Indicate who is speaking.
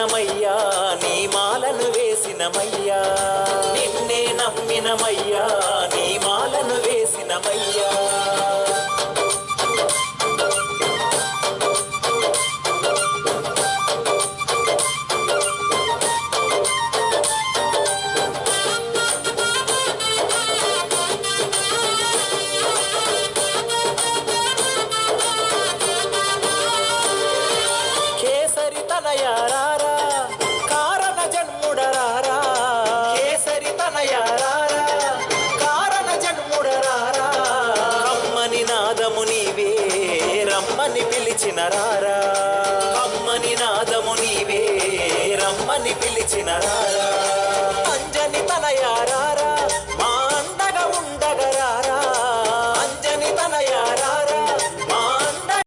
Speaker 1: నమ్మినమయ్యా నీ మాలను వేసినమయ్యా నిన్నే నమ్మినమయ్యా నీ మాలను వేసినమయ్యా కేసరి తనయారారా కారణ జన్ముడరారా కేసరి తనయారారా కారణ జన్ముడరారా అమ్మని నాదము నీవే రమ్మని పిలిచిన రారా అమ్మని నాదము నీవే రమ్మని పిలిచిన రారా అంజని తనయారారా